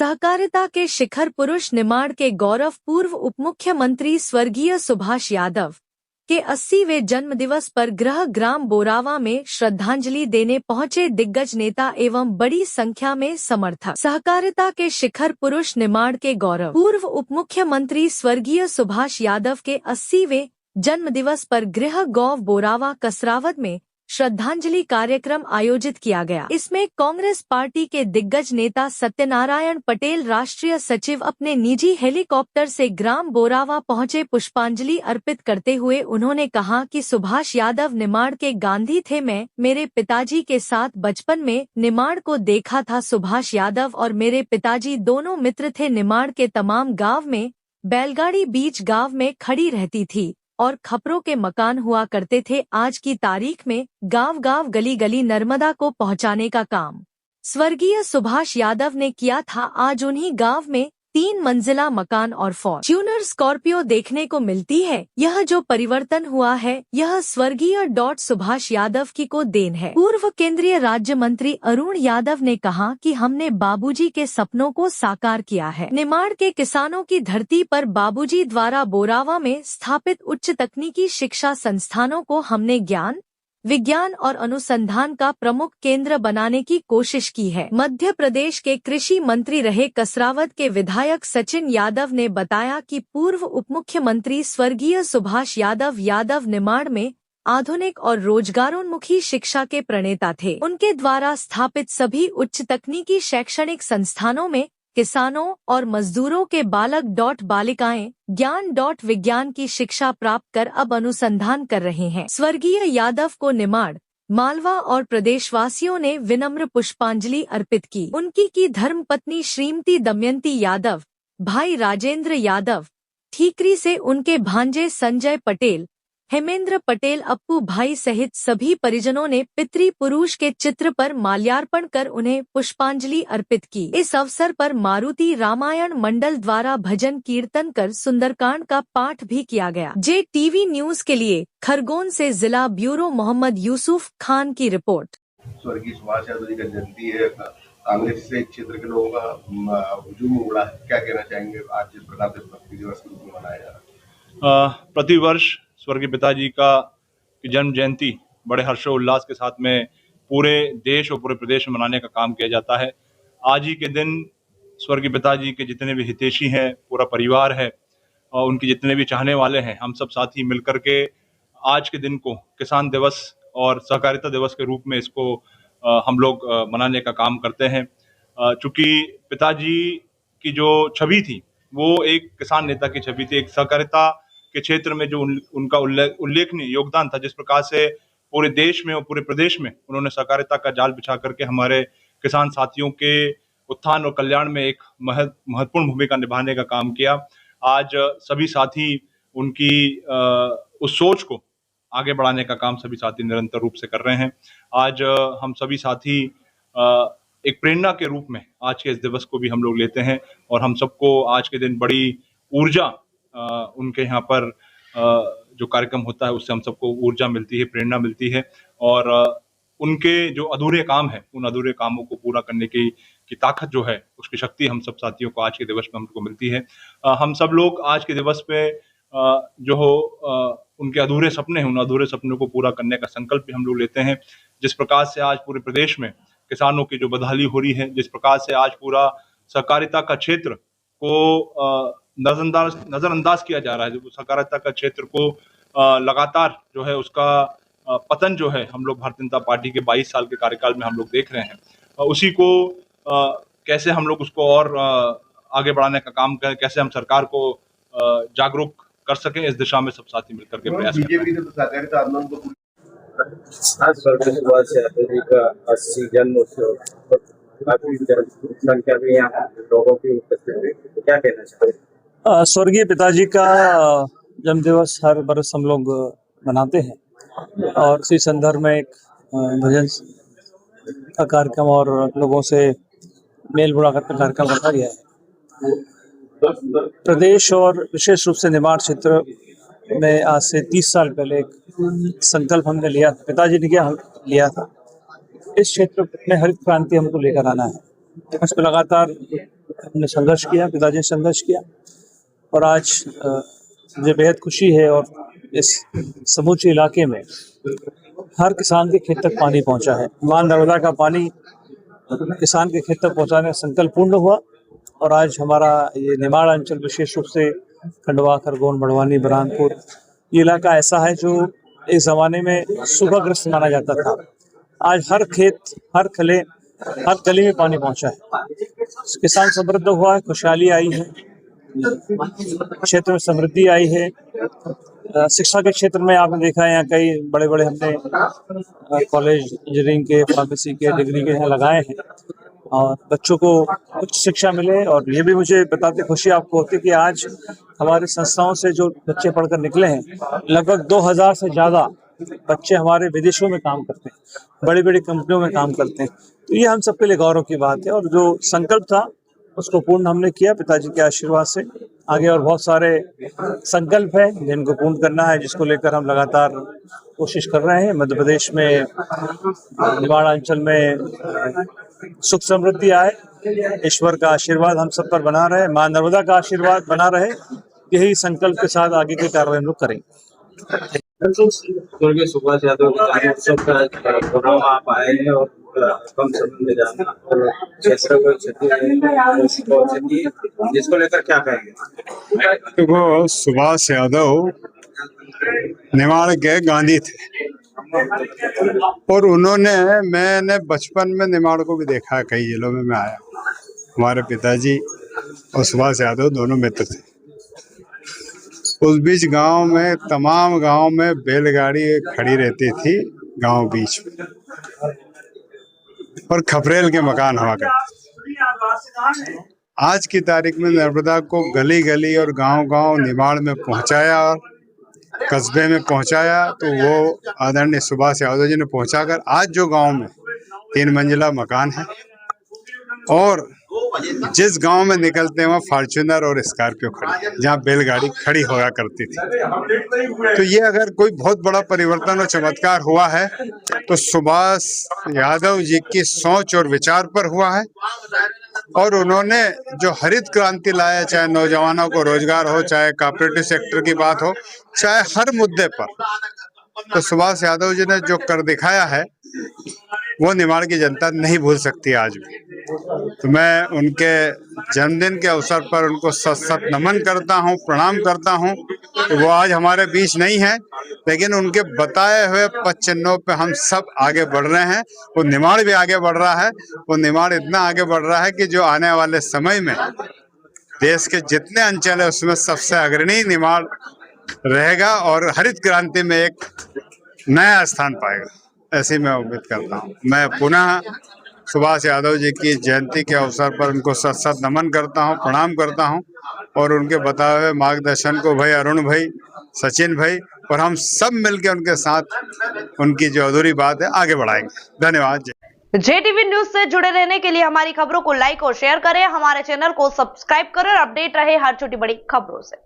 सहकारिता के शिखर पुरुष निमाड़ के गौरव पूर्व उपमुख्यमंत्री स्वर्गीय सुभाष यादव के 80वें जन्मदिवस पर गृह ग्राम बोरावा में श्रद्धांजलि देने पहुंचे दिग्गज नेता एवं बड़ी संख्या में समर्थक। सहकारिता के शिखर पुरुष निमाड़ के गौरव पूर्व उपमुख्यमंत्री स्वर्गीय सुभाष यादव के 80वें जन्मदिवस पर गृह गौव बोरावा कसरावद में श्रद्धांजलि कार्यक्रम आयोजित किया गया। इसमें कांग्रेस पार्टी के दिग्गज नेता सत्यनारायण पटेल राष्ट्रीय सचिव अपने निजी हेलीकॉप्टर से ग्राम बोरावा पहुंचे। पुष्पांजलि अर्पित करते हुए उन्होंने कहा कि सुभाष यादव निमाड़ के गांधी थे। मैं मेरे पिताजी के साथ बचपन में निमाड़ को देखा था। सुभाष यादव और मेरे पिताजी दोनों मित्र थे। निमाड़ के तमाम गांव में बैलगाड़ी बीच गांव में खड़ी रहती थी और खपरों के मकान हुआ करते थे। आज की तारीख में गांव-गांव गली-गली नर्मदा को पहुंचाने का काम स्वर्गीय सुभाष यादव ने किया था। आज उन्हीं गांव में 3 मंजिला मकान और फॉर्च्यूनर स्कॉर्पियो देखने को मिलती है। यह जो परिवर्तन हुआ है यह स्वर्गीय सुभाष यादव की को देन है। पूर्व केंद्रीय राज्य मंत्री अरुण यादव ने कहा कि हमने बाबूजी के सपनों को साकार किया है। निमाड़ के किसानों की धरती पर बाबूजी द्वारा बोरावा में स्थापित उच्च तकनीकी शिक्षा संस्थानों को हमने ज्ञान विज्ञान और अनुसंधान का प्रमुख केंद्र बनाने की कोशिश की है। मध्य प्रदेश के कृषि मंत्री रहे कसरावद के विधायक सचिन यादव ने बताया कि पूर्व उपमुख्यमंत्री स्वर्गीय सुभाष यादव निमाड़ में आधुनिक और रोजगारोन्मुखी शिक्षा के प्रणेता थे। उनके द्वारा स्थापित सभी उच्च तकनीकी शैक्षणिक संस्थानों में किसानों और मजदूरों के बालक बालिकाएं ज्ञान विज्ञान की शिक्षा प्राप्त कर अब अनुसंधान कर रहे हैं। स्वर्गीय यादव को निमाड़ मालवा और प्रदेशवासियों ने विनम्र पुष्पांजलि अर्पित की। उनकी की धर्मपत्नी श्रीमती दमयंती यादव, भाई राजेंद्र यादव, ठीकरी से उनके भांजे संजय पटेल, हेमेंद्र पटेल, अप्पू भाई सहित सभी परिजनों ने पितृपुरुष के चित्र पर माल्यार्पण कर उन्हें पुष्पांजलि अर्पित की। इस अवसर पर मारुति रामायण मंडल द्वारा भजन कीर्तन कर सुंदरकांड का पाठ भी किया गया। JTV न्यूज के लिए खरगोन से जिला ब्यूरो मोहम्मद यूसुफ खान की रिपोर्ट। स्वर्गीय सुभाष यादव जी का जयंती है। कांग्रेस से क्षेत्र के लोगों का हुजूम उमड़ा है, क्या कहना चाहेंगे आज जिस प्रकार से भक्ति दिवस के रूप में मनाया जा रहा है? प्रतिवर्ष स्वर्गीय पिताजी का जन्म जयंती बड़े हर्षोल्लास के साथ में पूरे देश और पूरे प्रदेश में मनाने का काम किया जाता है। आज ही के दिन स्वर्गीय पिताजी के जितने भी हितैषी हैं, पूरा परिवार है और उनके जितने भी चाहने वाले हैं, हम सब साथी मिलकर के आज के दिन को किसान दिवस और सहकारिता दिवस के रूप में इसको हम लोग मनाने का काम करते हैं। चूँकि पिताजी की जो छवि थी वो एक किसान नेता की छवि थी, एक सहकारिता के क्षेत्र में जो उनका उल्लेखनीय योगदान था। जिस प्रकार से पूरे देश में और पूरे प्रदेश में उन्होंने सहकारिता का जाल बिछा करके हमारे किसान साथियों के उत्थान और कल्याण में एक महत्वपूर्ण भूमिका निभाने का काम किया। आज सभी साथी उनकी उस सोच को आगे बढ़ाने का काम सभी साथी निरंतर रूप से कर रहे हैं। आज हम सभी साथी एक प्रेरणा के रूप में आज के इस दिवस को भी हम लोग लेते हैं और हम सबको आज के दिन बड़ी ऊर्जा उनके यहाँ पर जो कार्यक्रम होता है उससे हम सबको ऊर्जा मिलती है, प्रेरणा मिलती है और उनके जो अधूरे काम है उन अधूरे कामों को पूरा करने की ताकत जो है उसकी शक्ति हम सब साथियों को आज के दिवस में हमको मिलती है। हम सब लोग आज के दिवस पे जो हो उनके अधूरे सपने हैं, उन अधूरे सपनों को पूरा करने का संकल्प भी हम लोग लेते हैं। जिस प्रकार से आज पूरे प्रदेश में किसानों की जो बदहाली हो रही है, जिस प्रकार से आज पूरा सहकारिता का क्षेत्र को नजरअंदाज किया जा रहा है, जो सहकारिता का क्षेत्र को लगातार जो है उसका पतन जो है हम लोग भारतीय जनता पार्टी के 22 साल के कार्यकाल में हम लोग देख रहे हैं। उसी को कैसे हम लोग उसको और आगे बढ़ाने का काम करें, कैसे हम सरकार को जागरूक कर सकें, इस दिशा में सब साथी मिलकर के प्रयास करें। बीजेपी ने तो सहकारिता आंदोलन को आज स्वर्गीय सुभाष यादव जी का 80 जन्मोत्सव काफी संख्या में यहाँ लोगों की उपस्थिति, क्या कहना चाहिए? स्वर्गीय पिताजी का जन्म दिवस हर वर्ष हम लोग मनाते हैं और इसी संदर्भ में एक भजन का कार्यक्रम और लोगों से मेल मुलाकात का कार्यक्रम रखा गया है। प्रदेश और विशेष रूप से निमाड़ क्षेत्र में आज से 30 साल पहले एक संकल्प हमने लिया, पिताजी ने लिया था। इस क्षेत्र में हरित क्रांति हमको लेकर आना है उस पर लगातार हमने संघर्ष किया, पिताजी ने संघर्ष किया और आज मुझे बेहद खुशी है और इस समूचे इलाके में हर किसान के खेत तक पानी पहुंचा है। मां नर्मदा का पानी किसान के खेत तक पहुंचाने का संकल्प पूर्ण हुआ और आज हमारा ये निमाड़ अंचल, विशेष रूप से खंडवा, खरगोन, बड़वानी, बरहानपुर, ये इलाका ऐसा है जो एक ज़माने में सूखाग्रस्त माना जाता था। आज हर खेत, हर खले, हर गली में पानी पहुंचा है। किसान समृद्ध हुआ है, खुशहाली आई है, क्षेत्र में समृद्धि आई है। शिक्षा के क्षेत्र में आपने देखा है यहाँ कई बड़े बड़े हमने कॉलेज, इंजीनियरिंग के, फार्मेसी के, डिग्री के यहाँ लगाए हैं और बच्चों को उच्च शिक्षा मिले। और ये भी मुझे बताते खुशी आपको होती कि आज हमारी संस्थाओं से जो बच्चे पढ़कर निकले हैं, लगभग 2000 से ज़्यादा बच्चे हमारे विदेशों में काम करते हैं, बड़ी बड़ी कंपनियों में काम करते हैं। तो ये हम सबके लिए गौरव की बात है और जो संकल्प था उसको पूर्ण हमने किया पिताजी के आशीर्वाद से। आगे और बहुत सारे संकल्प है जिनको पूर्ण करना है, जिसको लेकर हम लगातार कोशिश कर रहे हैं। मध्य प्रदेश में निमाड़ अंचल में सुख समृद्धि आए, ईश्वर का आशीर्वाद हम सब पर बना रहे, मां नर्मदा का आशीर्वाद बना रहे, यही संकल्प के साथ आगे के कार्य हम लोग करेंगे। स्वर्गीय सुभाष यादव के जन्मोत्सव का प्रोग्राम आप आए हैं और कम समय में जाना और क्षेत्र को क्षति जिसको लेकर क्या कहेंगे? देखो, सुभाष यादव निमाड़ के गांधी थे और मैंने बचपन में निमाड़ को भी देखा है, कई जिलों में मैं आया। हमारे पिताजी और सुभाष यादव दोनों मित्र थे। उस बीच गांव में, तमाम गांव में बैलगाड़ी खड़ी रहती थी गांव बीच में और खपरेल के मकान हुआ करते। आज की तारीख में नर्मदा को गली गली और गांव गांव निमाड़ में पहुंचाया और कस्बे में पहुंचाया, तो वो आदरणीय सुभाष यादव जी ने पहुंचाकर आज जो गांव में 3 मंजिला मकान है और जिस गांव में निकलते हैं वहाँ फॉर्च्यूनर और स्कॉर्पियो खड़ी है, जहाँ बैलगाड़ी खड़ी होया करती थी। तो ये अगर कोई बहुत बड़ा परिवर्तन और चमत्कार हुआ है तो सुभाष यादव जी की सोच और विचार पर हुआ है। और उन्होंने जो हरित क्रांति लाया, चाहे नौजवानों को रोजगार हो, चाहे कॉपरेटिव सेक्टर की बात हो, चाहे हर मुद्दे पर, तो सुभाष यादव जी ने जो कर दिखाया है वो निमाड़ की जनता नहीं भूल सकती आज भी। तो मैं उनके जन्मदिन के अवसर पर उनको सत नमन करता हूं, प्रणाम करता हूं। तो वो आज हमारे बीच नहीं है, लेकिन उनके बताए हुए पथ चिन्हों पे हम सब आगे बढ़ रहे हैं। वो निमाड़ भी आगे बढ़ रहा है। वो निमाड़ इतना आगे बढ़ रहा है कि जो आने वाले समय में देश के जितने अंचल है उसमें सबसे अग्रणी निमाड़ रहेगा और हरित क्रांति में एक नया स्थान पाएगा, ऐसी मैं उम्मीद करता हूँ। मैं पुनः सुभाष यादव जी की जयंती के अवसर पर उनको सत नमन करता हूँ, प्रणाम करता हूँ और उनके बताए हुए मार्गदर्शन को भाई अरुण भाई, सचिन भाई और हम सब मिलकर उनके साथ उनकी जो अधूरी बात है आगे बढ़ाएंगे। धन्यवाद। JTV न्यूज से जुड़े रहने के लिए हमारी खबरों को लाइक और शेयर करें, हमारे चैनल को सब्सक्राइब करें और अपडेट रहे हर छोटी बड़ी खबरों से।